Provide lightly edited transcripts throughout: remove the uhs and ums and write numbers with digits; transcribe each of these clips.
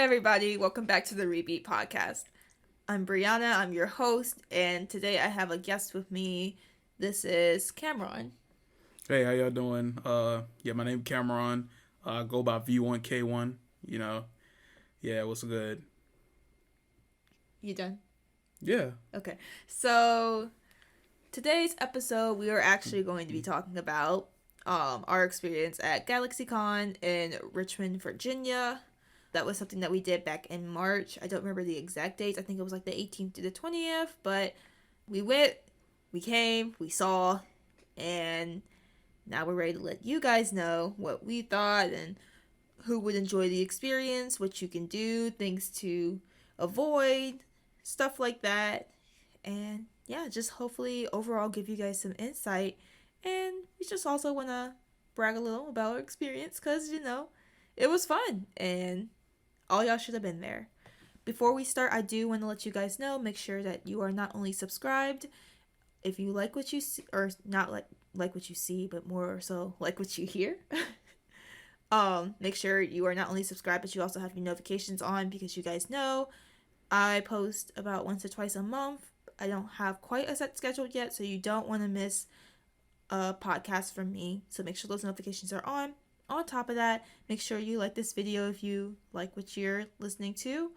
everybody, welcome back to the Rebeat Podcast. I'm Briana, I'm your host, and today I have a guest with me. This is Kam'Ron. Hey, how y'all doing? My name's Kam'Ron. I go by V1K1, what's good? You done? Yeah. Okay, so today's episode, we are actually going to be talking about our experience at Galaxycon in Richmond, Virginia. That was something that we did back in March. I don't remember the exact dates. I think it was like the 18th to the 20th, but we went, we came, we saw, and now we're ready to let you guys know what we thought and who would enjoy the experience, what you can do, things to avoid, stuff like that. And yeah, just hopefully overall give you guys some insight. And we just also want to brag a little about our experience because, it was fun and all y'all should have been there. Before we start, I do want to let you guys know, make sure that you are not only subscribed, if you like what you see, or not like what you see, but more so like what you hear. Make sure you are not only subscribed, but you also have your notifications on because you guys know I post about once or twice a month. I don't have quite a set schedule yet, so you don't want to miss a podcast from me. So make sure those notifications are on. On top of that, make sure you like this video if you like what you're listening to.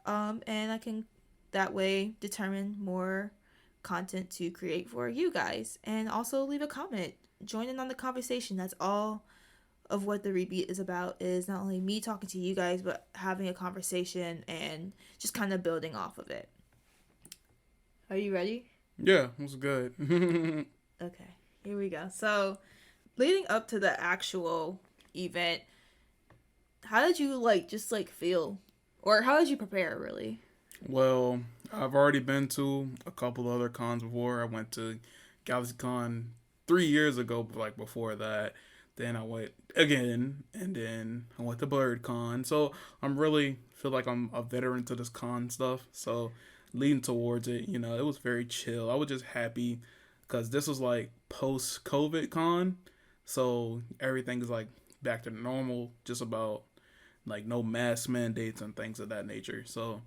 And I can that way determine more content to create for you guys. And also leave a comment. Join in on the conversation. That's all of what the Rebeat is about, is not only me talking to you guys, but having a conversation and just kind of building off of it. Are you ready? Yeah, it was good. Okay, here we go. So, leading up to the actual event, how did you feel? Or how did you prepare, really? Well, I've already been to a couple other cons before. I went to Galaxycon 3 years ago, before that. Then I went again, and then I went to BlurredCon. So I'm really feel like I'm a veteran to this con stuff. So leading towards it, it was very chill. I was just happy because this was post-COVID con. So everything is back to normal, just about no mask mandates and things of that nature. So,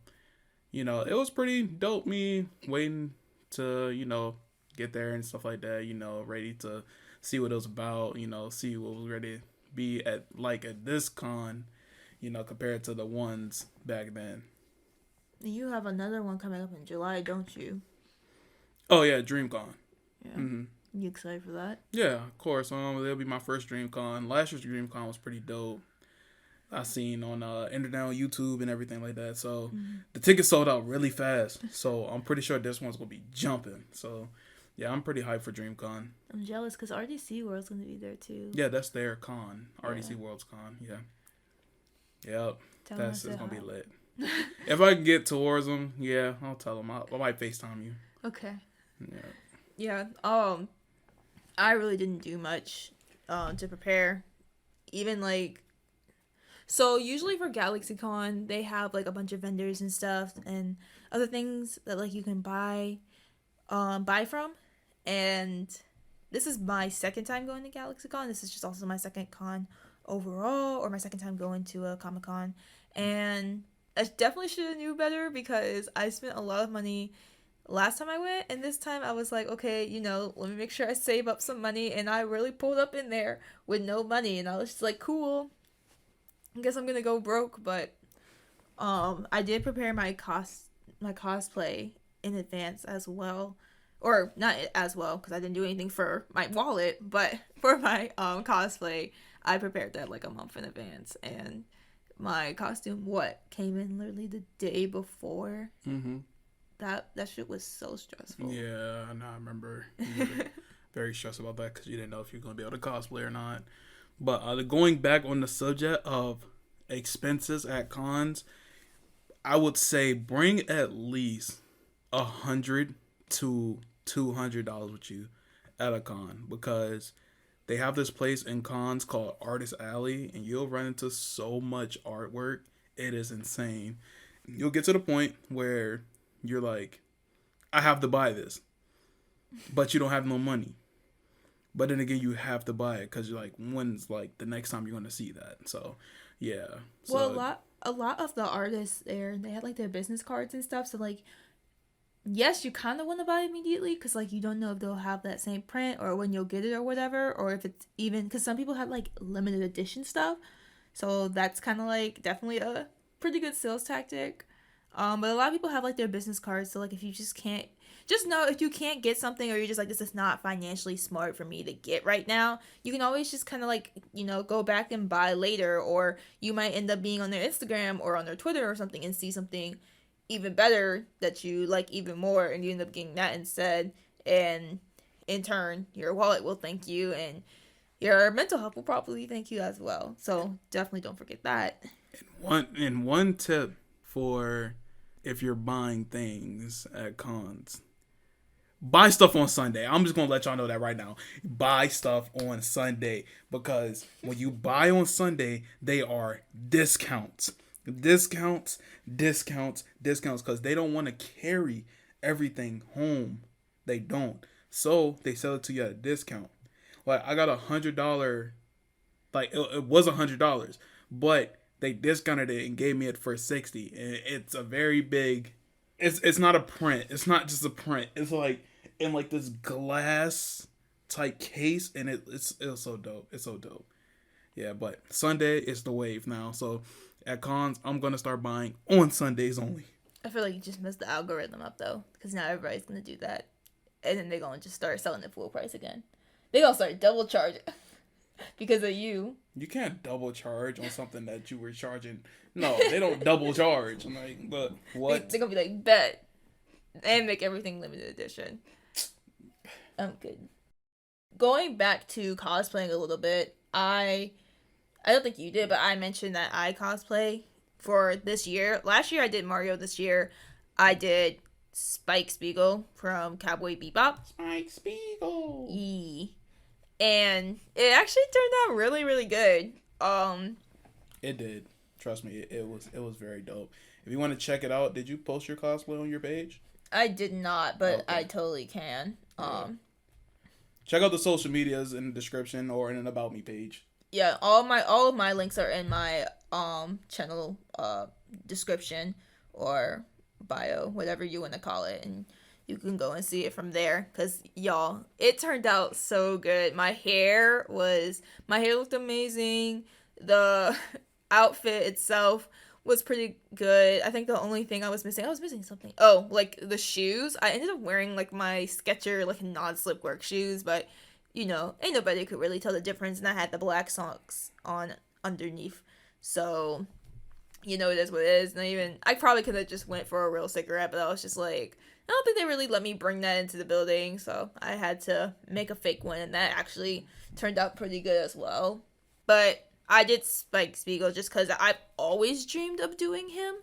it was pretty dope me waiting to, get there and stuff like that, ready to see what it was about, see what was ready to be at this con, compared to the ones back then. You have another one coming up in July, don't you? Oh yeah, DreamCon. Yeah. Mm-hmm. You excited for that? Yeah, of course. It'll be my first DreamCon. Last year's DreamCon was pretty dope. I seen on internet, on YouTube, and everything like that. So the tickets sold out really fast. So I'm pretty sure this one's gonna be jumping. So yeah, I'm pretty hyped for DreamCon. I'm jealous because RDC World's gonna be there too. Yeah, that's their con. RDC World's con. Yeah. Yep. It's gonna be lit. If I can get towards them, yeah, I'll tell them. I might FaceTime you. Okay. Yeah. Yeah. I really didn't do much to prepare. Even so usually for Galaxycon, they have a bunch of vendors and stuff and other things that you can buy from. And this is my second time going to Galaxycon. This is just also my second con overall, or my second time going to a Comic-Con. And I definitely should have knew better because I spent a lot of money last time I went, and this time I was like, okay, let me make sure I save up some money, and I really pulled up in there with no money, and I was just like, cool, I guess I'm gonna go broke. But I did prepare my cosplay in advance as well, or not as well because I didn't do anything for my wallet, but for my cosplay I prepared that a month in advance, and my costume came in literally the day before. That shit was so stressful. Yeah, I remember. Very stressed about that because you didn't know if you were going to be able to cosplay or not. But going back on the subject of expenses at cons, I would say bring at least $100 to $200 with you at a con, because they have this place in cons called Artist Alley, and you'll run into so much artwork. It is insane. You'll get to the point where you're like, I have to buy this, but you don't have no money. But then again, you have to buy it because you're like, when's the next time you're going to see that? So Yeah. Well, So a lot of the artists there, they had like their business cards and stuff. So like, yes, you kind of want to buy immediately because like you don't know if they'll have that same print or when you'll get it or whatever, or if it's even because some people have like limited edition stuff. So that's kind of like definitely a pretty good sales tactic. But a lot of people have like their business cards. So like if you just can't, just know if you can't get something or you're just like, this is not financially smart for me to get right now, you can always just kind of like, go back and buy later. Or you might end up being on their Instagram or on their Twitter or something and see something even better that you like even more, and you end up getting that instead. And in turn, your wallet will thank you and your mental health will probably thank you as well. So definitely don't forget that. one tip for if you're buying things at cons, buy stuff on Sunday. I'm just gonna let y'all know that right now. Buy stuff on Sunday, because when you buy on Sunday, they are discounts, because they don't want to carry everything home. They don't, so they sell it to you at a discount. Like I got $100, like it was $100, but they discounted it and gave me it for $60. And it's a very big. It's not a print. It's not just a print. It's like in like this glass type case, and it's so dope. It's so dope. Yeah, but Sunday is the wave now. So at cons, I'm gonna start buying on Sundays only. I feel like you just messed the algorithm up though, because now everybody's gonna do that, and then they're gonna just start selling it full price again. They gonna start double charging because of you. You can't double charge on something that you were charging. No, they don't double charge. I'm like, but what? They're gonna be like, bet, and make everything limited edition. I'm good. Going back to cosplaying a little bit, I don't think you did, but I mentioned that I cosplay for this year. Last year I did Mario. This year I did Spike Spiegel from Cowboy Bebop. Spike Spiegel. And it actually turned out really, really good. It did. Trust me, it was very dope. If you want to check it out, did you post your cosplay on your page? I did not, but okay. I totally can. Yeah. Check out the social medias in the description or in an About Me page. Yeah, all of my links are in my channel description or bio, whatever you want to call it, and you can go and see it from there. Cause y'all, it turned out so good. My hair looked amazing. The outfit itself was pretty good. I think the only thing I was missing something. Oh, like the shoes. I ended up wearing like my Skechers like non-slip work shoes, but ain't nobody could really tell the difference. And I had the black socks on underneath, so it is what it is. And I probably could have just went for a real cigarette, but I was just like, I don't think they really let me bring that into the building, so I had to make a fake one, and that actually turned out pretty good as well. But I did Spike Spiegel just because I've always dreamed of doing him.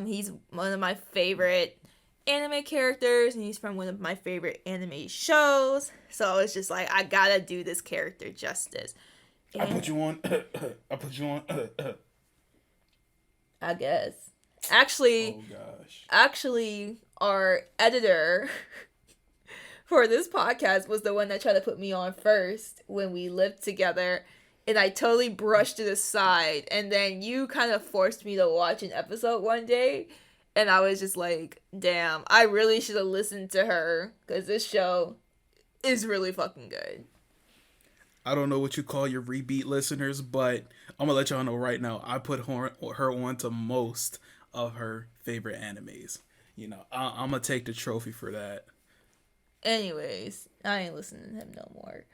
He's one of my favorite anime characters, and he's from one of my favorite anime shows, so I was just like, I gotta do this character justice. And I put you on. I guess. Actually, oh gosh. Actually, our editor for this podcast was the one that tried to put me on first when we lived together, and I totally brushed it aside, and then you kind of forced me to watch an episode one day, and I was just like, damn, I really should have listened to her, because this show is really fucking good. I don't know what you call your repeat listeners, but I'm gonna let y'all know right now, I put her on to most of her favorite animes. I'm gonna take the trophy for that. Anyways, I ain't listening to him no more.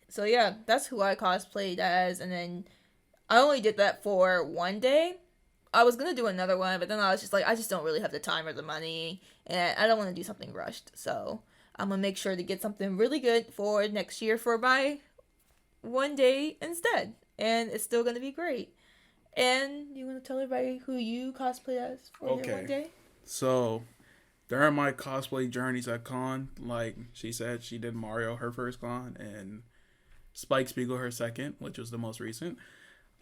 So yeah, that's who I cosplayed as, and then I only did that for one day. I was gonna do another one, but then I was just like, I just don't really have the time or the money, and I don't want to do something rushed. So I'm gonna make sure to get something really good for next year for my one day instead, and it's still gonna be great. And you want to tell everybody who you cosplay as for your one day? So, during my cosplay journeys at con, like she said, she did Mario her first con and Spike Spiegel her second, which was the most recent.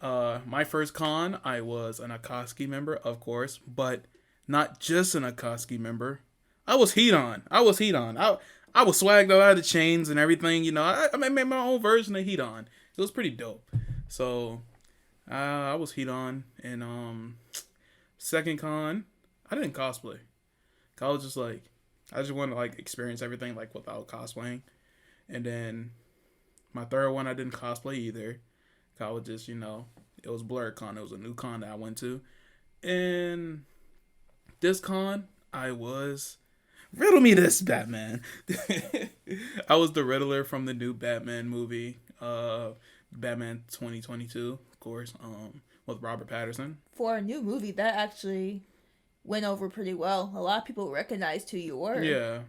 My first con, I was an Akatsuki member, of course, but not just an Akatsuki member. I was heat on. I was swagged out of the chains and everything. I made my own version of heat on. It was pretty dope. So I was heat on, and second con, I didn't cosplay. I was just like, I just wanted to like experience everything like without cosplaying, and then my third one I didn't cosplay either. I was just it was BlurCon. It was a new con that I went to, and this con I was riddle me this Batman. I was the Riddler from the new Batman movie, Batman 2022, of course, with Robert Pattinson. For a new movie, that actually went over pretty well. A lot of people recognized who you were. Yeah.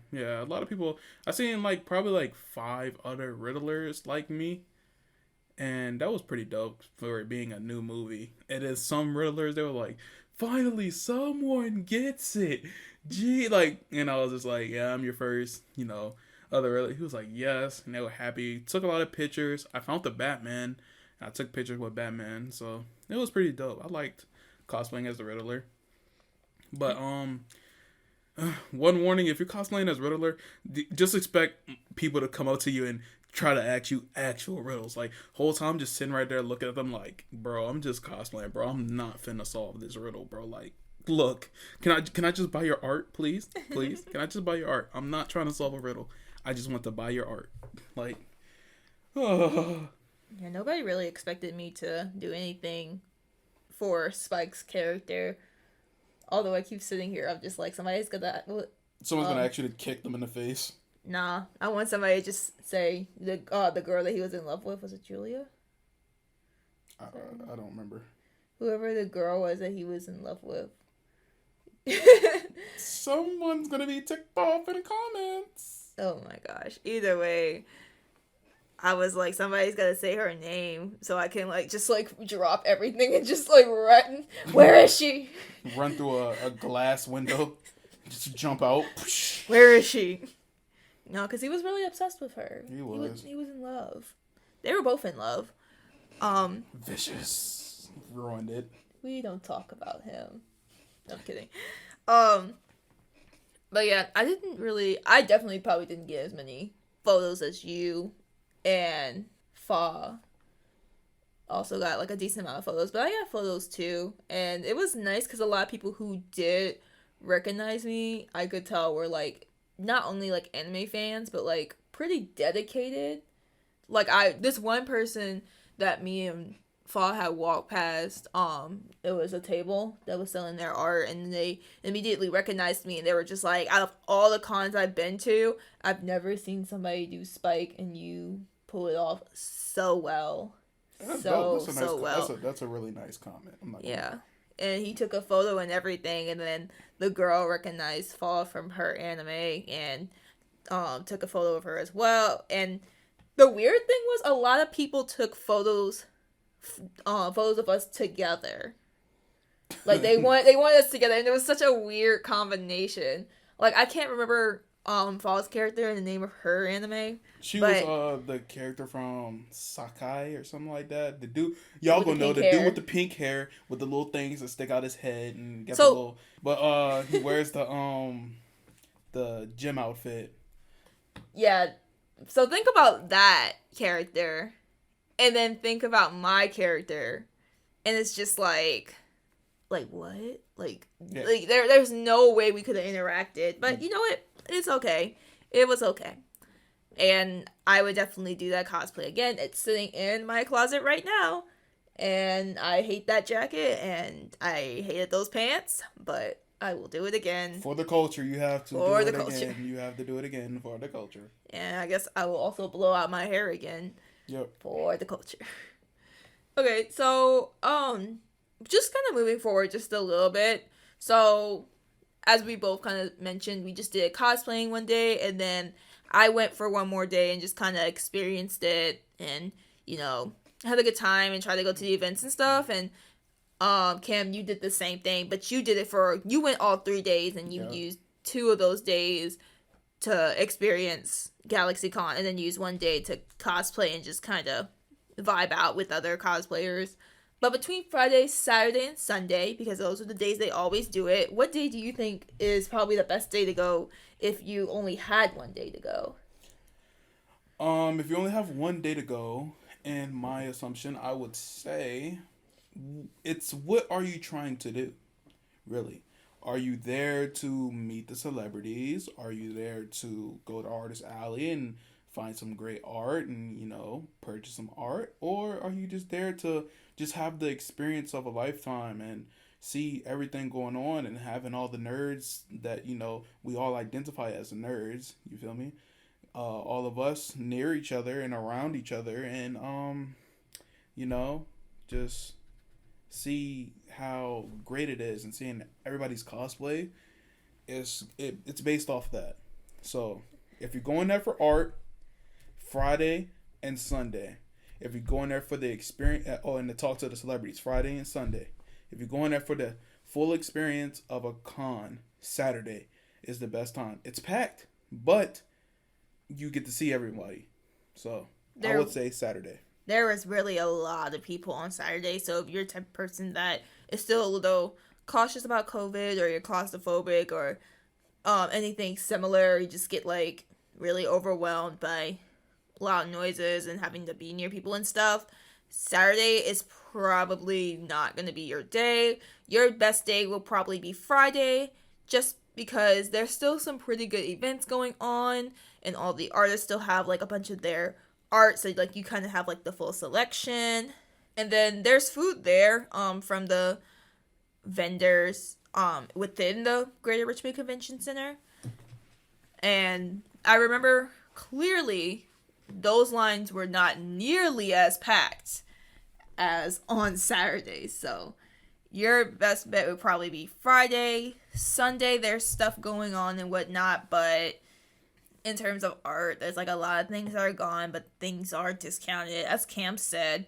A lot of people. I seen like probably like 5 other Riddlers like me, and that was pretty dope for it being a new movie. It is some Riddlers. They were like, finally, someone gets it. Gee, like, and I was just like, yeah, I'm your first, other Riddler. He was like, yes, and they were happy. Took a lot of pictures. I found the Batman. I took pictures with Batman, so it was pretty dope. I liked cosplaying as the Riddler. But one warning: if you're cosplaying as Riddler, just expect people to come up to you and try to ask you actual riddles. Like, whole time just sitting right there looking at them like, bro, I'm just cosplaying, bro. I'm not finna solve this riddle, bro. Like, look, can I just buy your art, please? Please, can I just buy your art? I'm not trying to solve a riddle. I just want to buy your art. Like, Yeah, nobody really expected me to do anything for Spike's character. Although I keep sitting here, I'm just like, someone's gonna actually kick them in the face. Nah, I want somebody to just say the girl that he was in love with, was it Julia? I don't remember. Whoever the girl was that he was in love with. Someone's gonna be ticked off in the comments. Oh my gosh. Either way, I was like, somebody's gotta say her name so I can like just like drop everything and just like run. Where is she? Run through a glass window. Just jump out. Where is she? No, because he was really obsessed with her. He was. He was in love. They were both in love. Vicious. Ruined it. We don't talk about him. No, I'm kidding. But yeah, I definitely probably didn't get as many photos as you, and Fa also got like a decent amount of photos, but I got photos too, and it was nice because a lot of people who did recognize me, I could tell were like not only like anime fans, but like pretty dedicated. Like this one person that me and Fa had walked past, it was a table that was selling their art, and they immediately recognized me, and they were just like, out of all the cons I've been to, I've never seen somebody do Spike and you pull it off so well. That's a really nice comment. Yeah. And he took a photo and everything, and then the girl recognized Fa from her anime and took a photo of her as well. And the weird thing was, a lot of people took photos of us together. Like they wanted us together, and it was such a weird combination. Like I can't remember Fa's character and the name of her anime. She was the character from Sakai or something like that. The dude, y'all gonna know the dude with the pink hair with the little things that stick out his head and get the little. But he wears the gym outfit. Yeah, so think about that character, and then think about my character, and it's just like what? Like there's no way we could have interacted. But you know what? It's okay. It was okay. And I would definitely do that cosplay again. It's sitting in my closet right now. And I hate that jacket, and I hated those pants, but I will do it again. For the culture, you have to do it again. You have to do it again for the culture. And I guess I will also blow out my hair again. Yep. For the culture. Okay, so, just kind of moving forward just a little bit. So, as we both kind of mentioned, we just did cosplaying one day, and then I went for one more day and just kind of experienced it, and, had a good time and tried to go to the events and stuff. And, Cam, you did the same thing, but you went all 3 days, and you used 2 of those days to experience Galaxycon, and then use 1 day to cosplay and just kind of vibe out with other cosplayers. But between Friday, Saturday, and Sunday, because those are the days they always do it, what day do you think is probably the best day to go if you only had 1 day to go? If you only have 1 day to go, in my assumption, I would say it's what are you trying to do, really? Are you there to meet the celebrities? Are you there to go to Artist Alley and find some great art and, purchase some art? Or are you just there to just have the experience of a lifetime and see everything going on and having all the nerds that, we all identify as nerds, you feel me? All of us near each other and around each other and, just see how great it is and seeing everybody's cosplay it's based off that. So if you're going there for art, Friday and Sunday. If you're going there for the experience, and to talk to the celebrities, Friday and Sunday. If you're going there for the full experience of a con, Saturday is the best time. It's packed, but you get to see everybody. So I would say Saturday. There was really a lot of people on Saturday, so if you're the type of person that is still a little cautious about COVID, or you're claustrophobic, or anything similar, you just get like really overwhelmed by loud noises and having to be near people and stuff, Saturday is probably not going to be your day. Your best day will probably be Friday, just because there's still some pretty good events going on, and all the artists still have like a bunch of their art, so like you kind of have like the full selection. And then there's food there from the vendors within the Greater Richmond Convention Center. And I remember clearly those lines were not nearly as packed as on Saturday. So your best bet would probably be Friday. Sunday, there's stuff going on and whatnot, but in terms of art, there's like a lot of things that are gone, but things are discounted, as Cam said.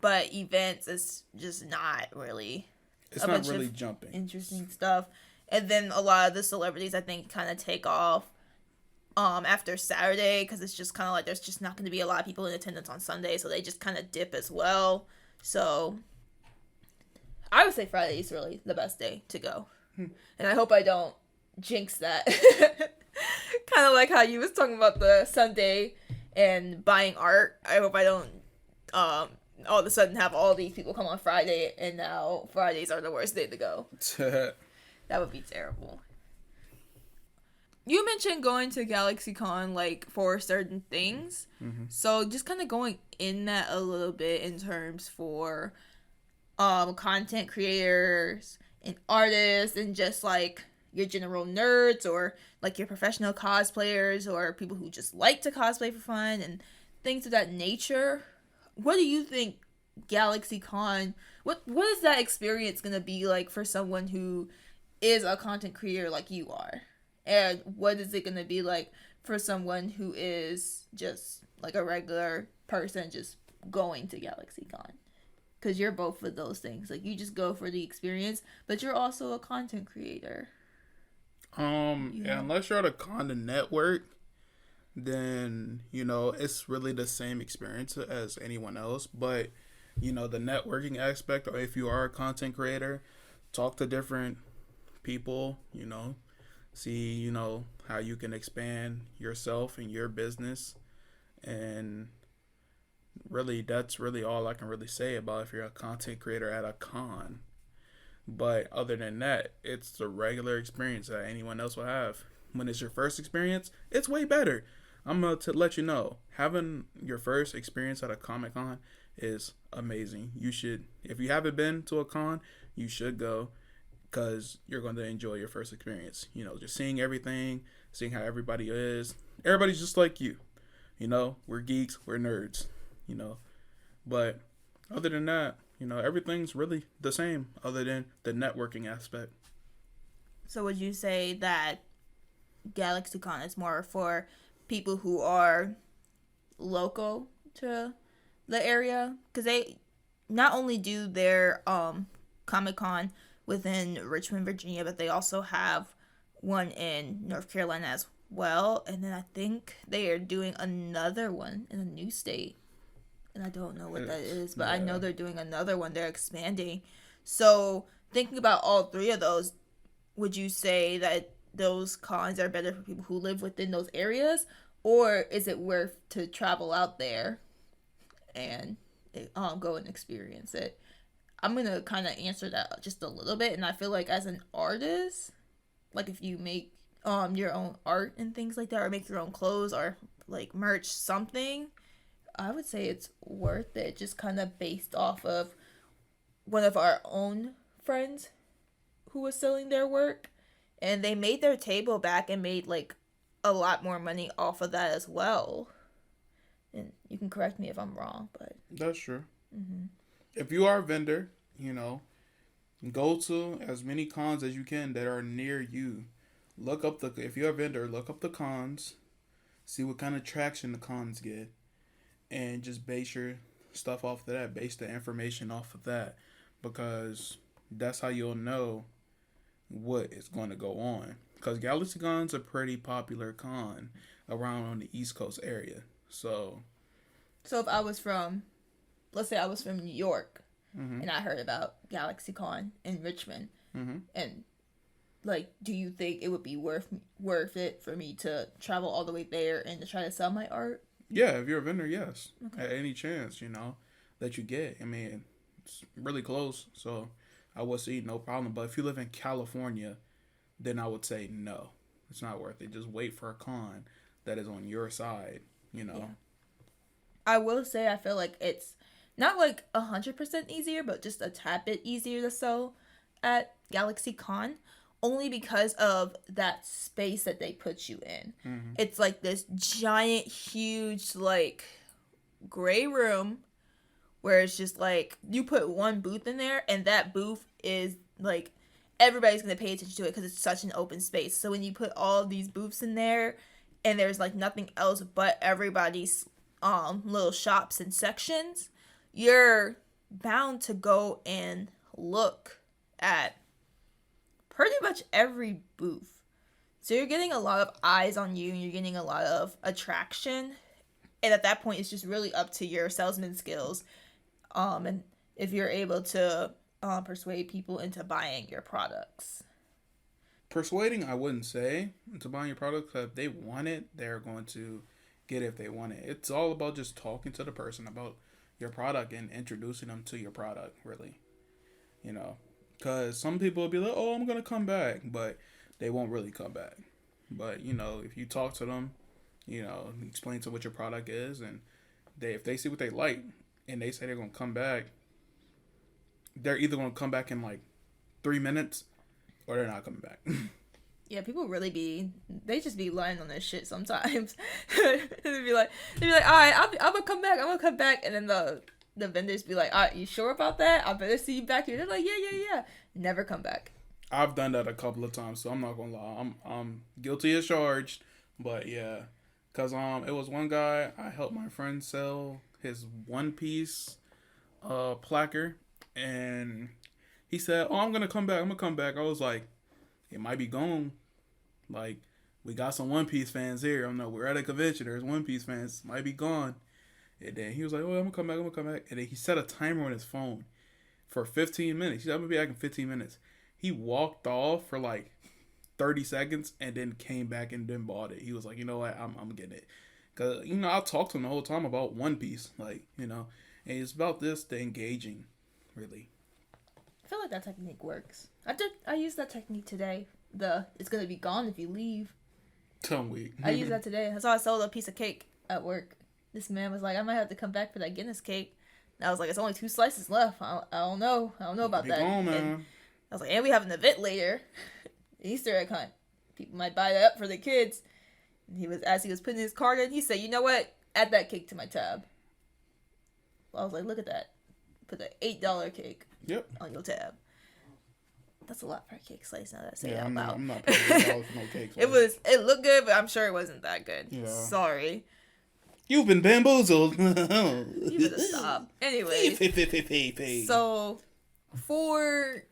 But events is just not really. It's not really jumping. Interesting stuff. And then a lot of the celebrities, I think, kind of take off after Saturday, because it's just kind of like there's just not going to be a lot of people in attendance on Sunday, so they just kind of dip as well. So I would say Friday is really the best day to go. And I hope I don't jinx that. Kind of like how you was talking about the Sunday and buying art. I hope I don't all of a sudden have all these people come on Friday, and now Fridays are the worst day to go. That would be terrible. You mentioned going to Galaxycon like for certain things. Mm-hmm. So just kind of going in that a little bit in terms for content creators and artists and just like your general nerds, or like your professional cosplayers, or people who just like to cosplay for fun and things of that nature. What do you think Galaxycon, what is that experience going to be like for someone who is a content creator like you are? And what is it going to be like for someone who is just like a regular person just going to Galaxycon? Because you're both of those things. Like, you just go for the experience, but you're also a content creator. Yeah, unless you're at a content network, then, it's really the same experience as anyone else. But, the networking aspect, or if you are a content creator, talk to different people, see, how you can expand yourself and your business. And really, that's really all I can really say about if you're a content creator at a con. But other than that, it's the regular experience that anyone else will have. When it's your first experience, it's way better. I'm going to let you know, having your first experience at a Comic-Con is amazing. You should, if you haven't been to a con, you should go, because you're going to enjoy your first experience. Just seeing everything, seeing how everybody is. Everybody's just like you. We're geeks, we're nerds, But other than that, everything's really the same other than the networking aspect. So would you say that Galaxycon is more for people who are local to the area? Because they not only do their Comic-Con within Richmond, Virginia, but they also have one in North Carolina as well. And then I think they are doing another one in a new state. And I don't know what that is, but yeah. I know they're doing another one. They're expanding. So thinking about all three of those, would you say that those cons are better for people who live within those areas? Or is it worth to travel out there and go and experience it? I'm gonna kind of answer that just a little bit, and I feel like as an artist, like if you make your own art and things like that, or make your own clothes or like merch something, I would say it's worth it, just kind of based off of one of our own friends who was selling their work, and they made their table back and made like a lot more money off of that as well. And you can correct me if I'm wrong, but that's true. Mm-hmm. If you are a vendor, go to as many cons as you can that are near you. If you're a vendor, look up the cons, see what kind of traction the cons get, and just base your stuff off of that. Base the information off of that, because that's how you'll know what is going to go on. Because Galaxycon's a pretty popular con around on the East Coast area. So if I was from, let's say I was from New York, mm-hmm. and I heard about Galaxycon in Richmond, mm-hmm. and like, do you think it would be worth it for me to travel all the way there and to try to sell my art? Yeah, if you're a vendor, yes. Okay. At any chance, that you get. I mean, it's really close, so I would see no problem. But if you live in California, then I would say no. It's not worth it. Just wait for a con that is on your side, Yeah. I will say I feel like it's not like 100% easier, but just a tad bit easier to sell at Galaxycon, only because of that space that they put you in. Mm-hmm. It's like this giant, huge, like, gray room where it's just like you put one booth in there, and that booth is like everybody's gonna pay attention to it because it's such an open space. So when you put all of these booths in there and there's like nothing else but everybody's little shops and sections, you're bound to go and look at pretty much every booth. So you're getting a lot of eyes on you, and you're getting a lot of attraction. And at that point, it's just really up to your salesman skills. And if you're able to persuade people into buying your products. Persuading, I wouldn't say, into buying your product, because if they want it, they're going to get it if they want it. It's all about just talking to the person about your product and introducing them to your product, really. Because some people will be like, oh, I'm going to come back, but they won't really come back. But, if you talk to them, explain to them what your product is, and if they see what they like and they say they're going to come back, they're either going to come back in like 3 minutes or they're not coming back. Yeah, people really they just be lying on this shit sometimes. they'd be like, all right, I'm going to come back. And then the vendors be like, all right, you sure about that? I better see you back here. They're like, yeah. Never come back. I've done that a couple of times, so I'm not going to lie. I'm guilty as charged. But yeah, because it was one guy, I helped my friend sell his One Piece placard. And he said, oh, I'm going to come back. I was like, it might be gone. Like, we got some One Piece fans here. I don't know. We're at a convention. There's One Piece fans. Might be gone. And then he was like, oh, I'm going to come back. And then he set a timer on his phone for 15 minutes. He said, I'm going to be back in 15 minutes. He walked off for like 30 seconds and then came back and then bought it. He was like, you know what? I'm getting it. Because, I talked to him the whole time about One Piece. Like, and it's about the engaging, really. I feel like that technique works. I used that technique today. It's going to be gone if you leave. I used that today. I saw I sold a piece of cake at work. This man was like, I might have to come back for that Guinness cake. And I was like, it's only 2 slices left. I don't know. I don't know about that. Gone, man. And I was like, and we have an event later. Easter egg hunt. People might buy that up for the kids. And as he was putting his card in, he said, you know what? Add that cake to my tab. Well, I was like, look at that. Put the $8 cake on your tab. That's a lot for a cake slice now that I say it out loud. I'm not paying $8 for no cake slice. It looked good, but I'm sure it wasn't that good. Yeah. Sorry. You've been bamboozled. You better stop. Anyway. So, for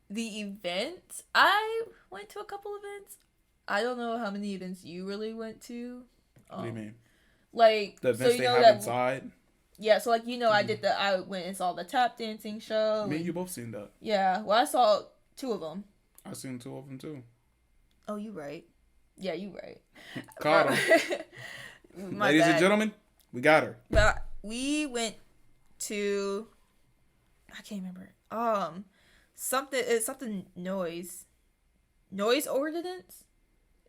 the event, I went to a couple events. I don't know how many events you really went to. What do you mean? Like, the events they have inside? Yeah, so like, I went and saw the tap dancing show. Me and you both seen that. Yeah, well, I saw 2 of them. I seen 2 of them too. Oh, you right. Yeah, you right. Caught her. Ladies and gentlemen, we got her. But we went to I can't remember. Something noise ordinance.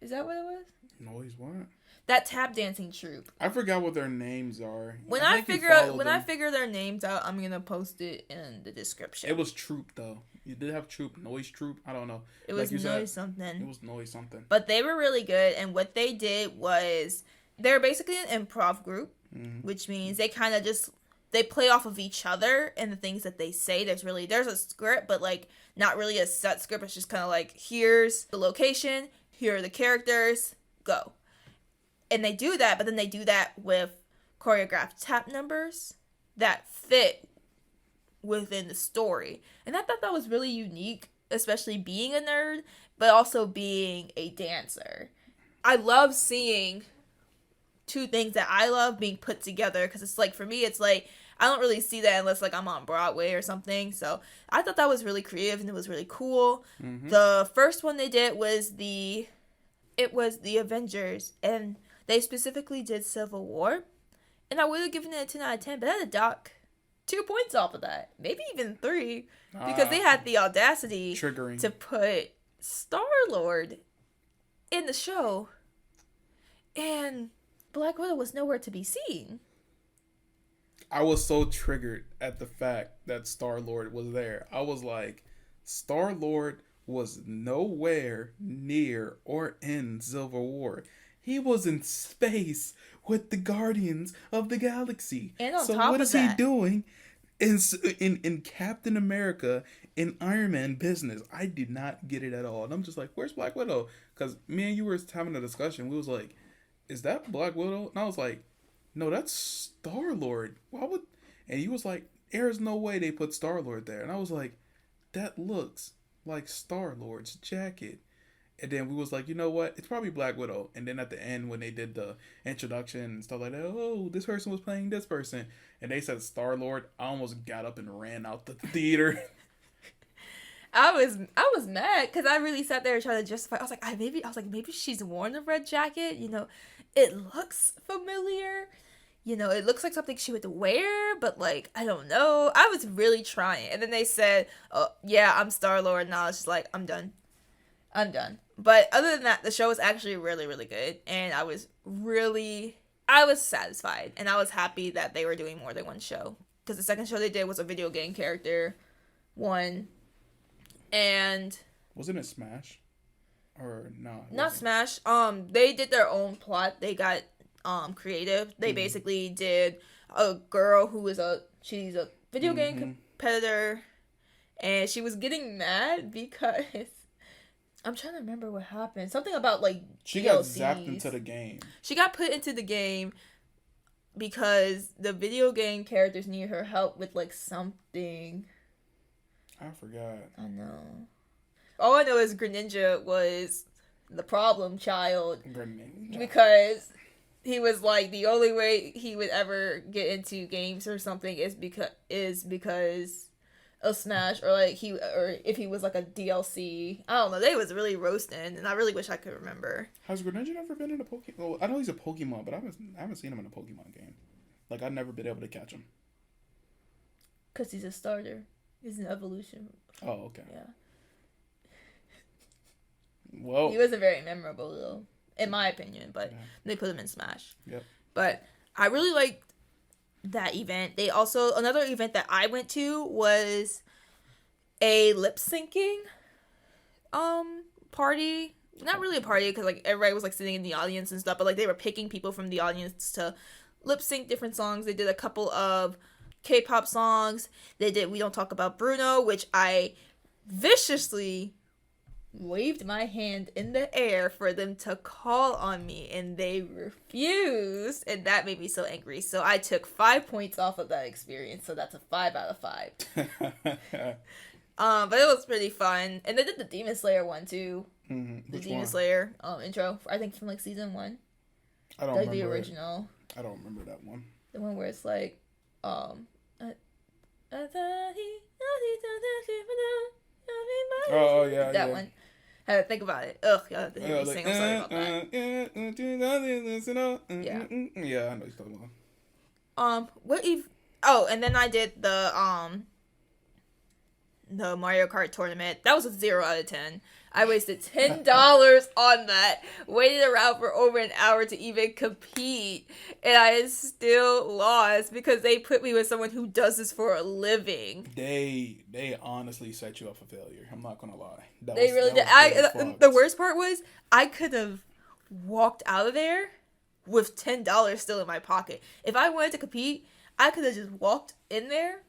Is that what it was? Noise what? That tap dancing troupe. I forgot what their names are. When I figure their names out, I'm gonna post it in the description. It was troupe though. You did have troupe, noise troupe. I don't know. It was noise something. It was noise something. But they were really good, and what they did was they're basically an improv group, which means they kind of just they play off of each other and the things that they say. There's a script, but like not really a set script. It's just kind of like, here's the location, here are the characters, go. And they do that, but then they do that with choreographed tap numbers that fit within the story. And I thought that was really unique, especially being a nerd, but also being a dancer. I love seeing two things that I love being put together, because it's like, for me, it's like, I don't really see that unless like I'm on Broadway or something. So I thought that was really creative and it was really cool. The first one they did was the Avengers, and they specifically did Civil War, and I would have given it a 10 out of 10, but I had to dock 2 points off of that, maybe even 3, because they had the audacity to put Star-Lord in the show, and Black Widow was nowhere to be seen. I was so triggered at the fact that Star-Lord was there. I was like, Star-Lord was nowhere near or in Civil War. He was in space with the Guardians of the Galaxy. And on so top what of is that, he doing in Captain America, in Iron Man business? I did not get it at all. And I'm just like, where's Black Widow? Because me and you were having a discussion. We was like, is that Black Widow? And I was like, no, that's Star-Lord. Why would... And he was like, there's no way they put Star-Lord there. And I was like, that looks like Star-Lord's jacket. And then we was like, you know what? It's probably Black Widow. And then at the end, when they did the introduction and stuff like that, oh, this person was playing this person, and they said Star-Lord, I almost got up and ran out the theater. I was mad because I really sat there trying to justify. I was like, maybe she's worn a red jacket. You know, it looks familiar. You know, it looks like something she would wear, but like, I don't know. I was really trying. And then they said, oh, yeah, I'm Star-Lord. And I was just like, I'm done. But other than that, the show was actually really, really good. And I was satisfied. And I was happy that they were doing more than one show. Because the second show they did was a video game character one. And... wasn't it Smash? Or no? Not Smash. They did their own plot. They got creative. They basically did a girl who is she's a video game competitor. And she was getting mad because... I'm trying to remember what happened. Something about, like, she DLCs. got zapped into the game. She got put into the game because the video game characters need her help with, like, something. I forgot. I know. All I know is Greninja was the problem child. Greninja. Because he was, like, the only way he would ever get into games or something is because of Smash, or if he was like a DLC. I don't know. They was really roasting, and I really wish I could remember. Has Greninja ever been in a Pokemon? Well, I know he's a Pokemon, but I haven't seen him in a Pokemon game. Like, I've never been able to catch him. Cause he's a starter. He's an evolution. Oh, okay. Yeah. Well, he wasn't very memorable though, in my opinion. But they put him in Smash. Yep. But I really liked that event. They also, another event that I went to was a lip syncing party. Not really a party, because like everybody was like sitting in the audience and stuff, but like they were picking people from the audience to lip sync different songs. They did a couple of K-pop songs. They did We Don't Talk About Bruno, which I viciously waved my hand in the air for them to call on me, and they refused, and that made me so angry. So I took 5 points off of that experience, so that's a 5 out of 5. But it was pretty fun. And they did the Demon Slayer one too. The Demon Slayer intro, I think from like season 1. I don't like remember the original. I don't remember that one. The one where it's like Oh yeah, that one. I had to think about it. Ugh, y'all have to hear me sing. I'm sorry about that. Yeah. Yeah, I know you're talking about. Oh, and then I did the the Mario Kart tournament. That was a 0 out of 10. I wasted $10 on that. Waited around for over an hour to even compete. And I still lost because they put me with someone who does this for a living. They honestly set you up for failure. I'm not going to lie. They really did. The worst part was I could have walked out of there with $10 still in my pocket. If I wanted to compete, I could have just walked in there,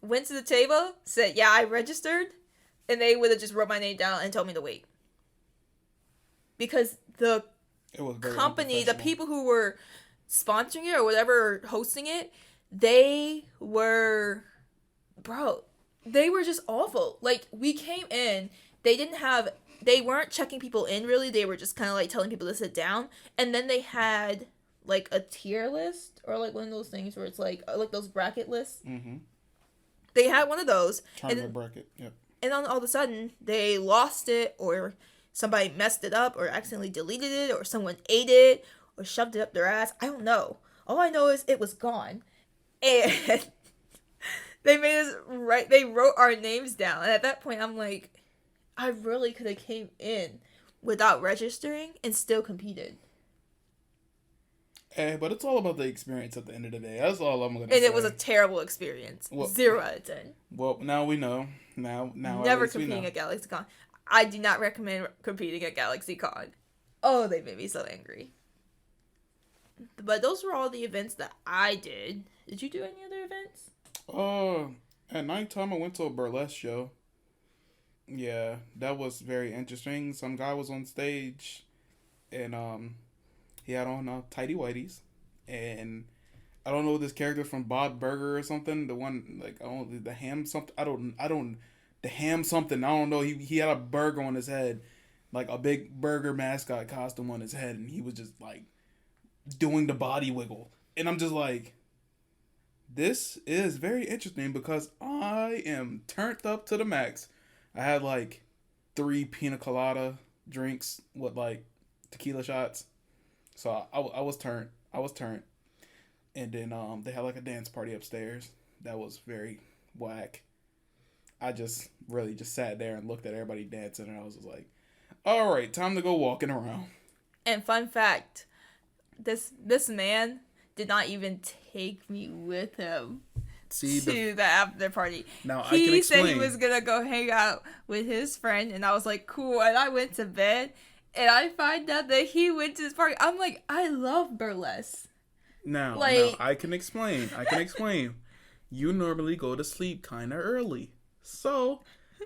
went to the table, said, yeah, I registered, and they would have just wrote my name down and told me to wait. Because the company, the people who were sponsoring it or whatever, hosting it, they were just awful. Like, we came in, they weren't checking people in really, they were just kind of like telling people to sit down, and then they had like a tier list, or like one of those things where it's like those bracket lists. Mm-hmm. They had one of those. Tournament bracket, yep. And then all of a sudden, they lost it, or somebody messed it up, or accidentally deleted it, or someone ate it, or shoved it up their ass. I don't know. All I know is it was gone. And they made us they wrote our names down. And at that point, I'm like, I really could have came in without registering and still competed. Hey, but it's all about the experience at the end of the day. That's all I'm going to say. And it was a terrible experience. Well, 0 out of 10. Well, now we know. Now never competing at Galaxycon. I do not recommend competing at Galaxycon. Oh, they made me so angry. But those were all the events that I did. Did you do any other events? At nighttime I went to a burlesque show. Yeah, that was very interesting. Some guy was on stage, and he had on tighty whities, and I don't know this character from Bob Burger or something. The one the ham something. The ham something. I don't know. He had a burger on his head, like a big burger mascot costume on his head, and he was just like doing the body wiggle, and I'm just like, this is very interesting because I am turned up to the max. I had like 3 pina colada drinks with like tequila shots. So I was turned. And then they had like a dance party upstairs. That was very whack. I just really just sat there and looked at everybody dancing, and I was just like, all right, time to go walking around. And fun fact, this man did not even take me with him to the after party. Now, I can explain. He said he was going to go hang out with his friend, and I was like, cool. And I went to bed, and I find out that he went to this party. I'm like, I love burlesque. Now, I can explain. You normally go to sleep kind of early. So,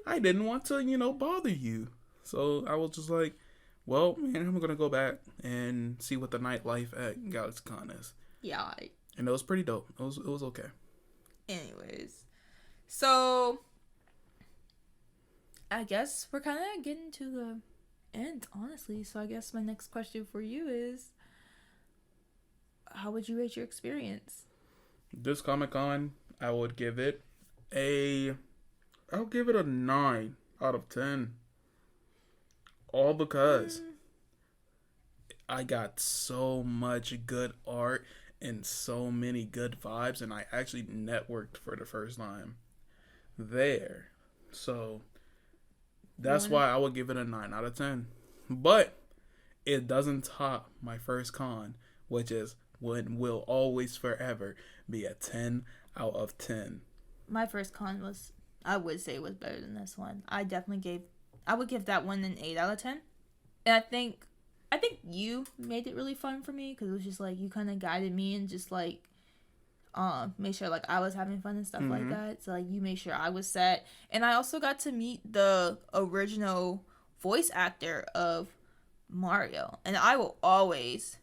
I didn't want to, bother you. So, I was just like, well, man, I'm going to go back and see what the nightlife at Galaxycon is. Yeah. And it was pretty dope. It was okay. Anyways, so I guess we're kind of getting to the end, honestly. So I guess my next question for you is, how would you rate your experience? This Comic-Con, I would give it I'll give it a 9 out of 10. All because I got so much good art and so many good vibes, and I actually networked for the first time there. So that's why I would give it a 9 out of 10. But it doesn't top my first con, which is will always forever be a 10 out of 10. My first con I would say was better than this one. I would give that one an 8 out of 10. And I think you made it really fun for me, because it was just like you kind of guided me and just like made sure like I was having fun and stuff like that. So like you made sure I was set, and I also got to meet the original voice actor of Mario, and I will always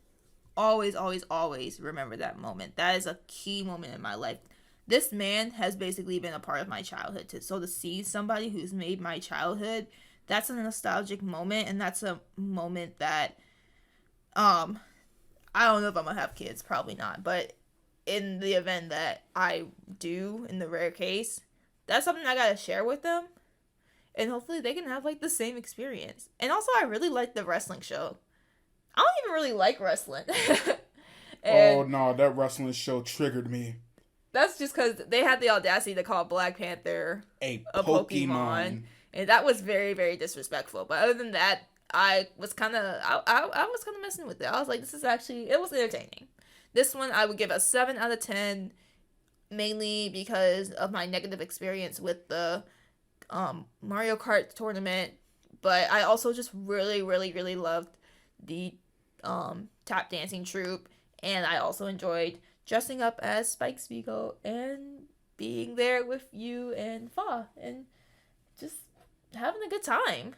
remember that moment. That is a key moment in my life. This man has basically been a part of my childhood too. So to see somebody who's made my childhood, that's a nostalgic moment, and that's a moment that I don't know if I'm gonna have kids, probably not, but in the event that I do, in the rare case, that's something I gotta share with them, and hopefully they can have like the same experience. And also, I really like the wrestling show. I don't even really like wrestling. Oh no, that wrestling show triggered me. That's just because they had the audacity to call Black Panther A Pokemon. And that was very, very disrespectful. But other than that, I was kind of messing with it. I was like, this is actually, it was entertaining. This one I would give a 7 out of 10, mainly because of my negative experience with the Mario Kart tournament. But I also just really, really, really loved the tap dancing troupe. And I also enjoyed dressing up as Spike Spiegel and being there with you and Fa and just having a good time.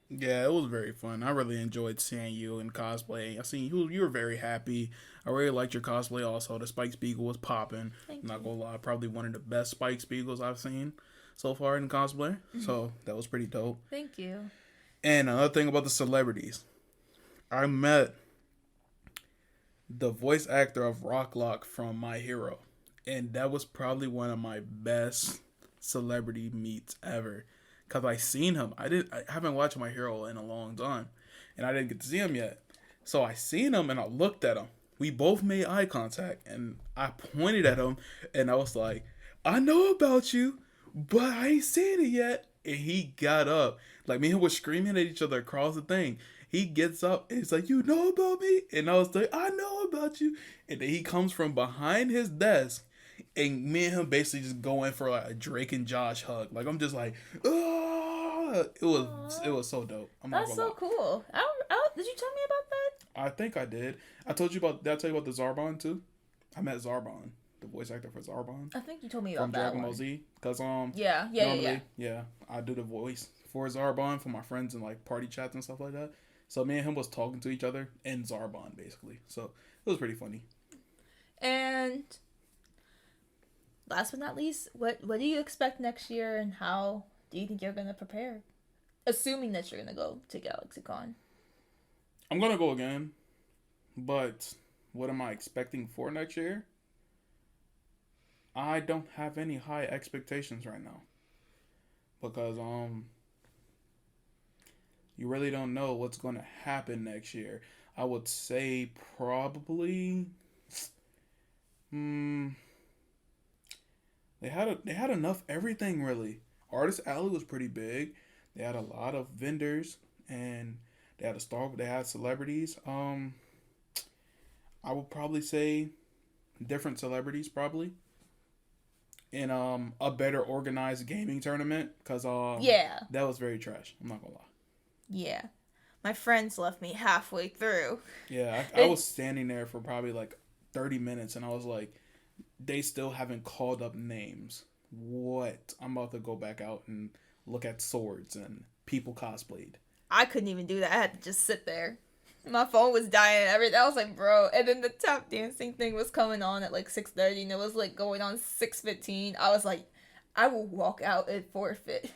Yeah, it was very fun. I really enjoyed seeing you in cosplay. I seen you were very happy. I really liked your cosplay also. The Spike Spiegel was popping. Not gonna lie, probably one of the best Spike Spiegels I've seen so far in cosplay. So that was pretty dope. Thank you. And another thing about the celebrities. I met the voice actor of Rocklock from My Hero. And that was probably one of my best celebrity meets ever. Because I seen him. I haven't watched My Hero in a long time. And I didn't get to see him yet. So I seen him and I looked at him. We both made eye contact. And I pointed at him. And I was like, I know about you. But I ain't seen it yet. And he got up. Like, me and him were screaming at each other across the thing. He gets up and he's like, you know about me? And I was like, I know about you. And then he comes from behind his desk. And me and him basically just go in for like a Drake and Josh hug. Like, I'm just like, ah! It was so dope. That's so cool. Did you tell me about that? I think I did. Did I tell you about the Zarbon too? I met Zarbon, the voice actor for Zarbon. I think you told me about from that Dragon Ball Z. Because yeah, I do the voice for Zarbon for my friends and like party chats and stuff like that. So me and him was talking to each other in Zarbon basically. So it was pretty funny. And last but not least, what do you expect next year, and how do you think you're gonna prepare? Assuming that you're gonna go to Galaxycon. I'm gonna go again, but what am I expecting for next year? I don't have any high expectations right now. Because you really don't know what's gonna happen next year. I would say probably They had enough everything really. Artist Alley was pretty big. They had a lot of vendors and they had celebrities. I would probably say different celebrities probably. In a better organized gaming tournament because that was very trash. I'm not gonna lie. Yeah, my friends left me halfway through. Yeah, I was standing there for probably like 30 minutes and I was like, they still haven't called up names. What? I'm about to go back out and look at swords and people cosplayed. I couldn't even do that. I had to just sit there. My phone was dying and everything. I was like, bro. And then the tap dancing thing was coming on at like 6:30 and it was like going on 6:15. I was like, I will walk out and forfeit.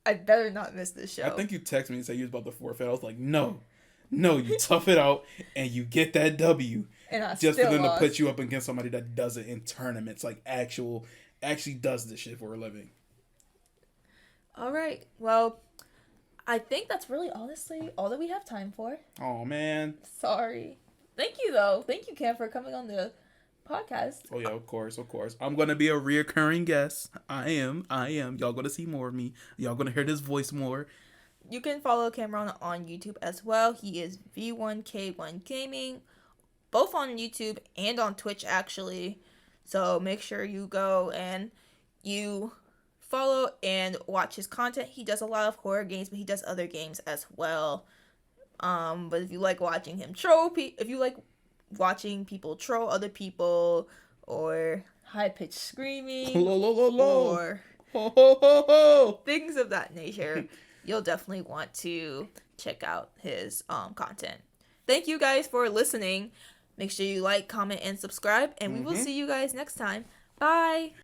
I better not miss this show. I think you texted me and said you was about to forfeit. I was like, no, you tough it out and you get that W. And I just still for them lost. to put you up against somebody that does it in tournaments, like actually does this shit for a living. All right. Well, I think that's really honestly all that we have time for. Oh man. Sorry. Thank you though. Thank you, Cam, for coming on the podcast. Oh yeah, of course. I'm gonna be a reoccurring guest. I am. Y'all gonna see more of me. Y'all gonna hear this voice more. You can follow Kam'Ron on YouTube as well. He is V1K1 Gaming, both on YouTube and on Twitch actually. So make sure you go and you follow and watch his content. He does a lot of horror games, but he does other games as well. But if you like watching him troll if you like watching people troll other people, or high-pitched screaming, or things of that nature, you'll definitely want to check out his content. Thank you guys for listening. Make sure you like, comment, and subscribe, and we will see you guys next time. Bye!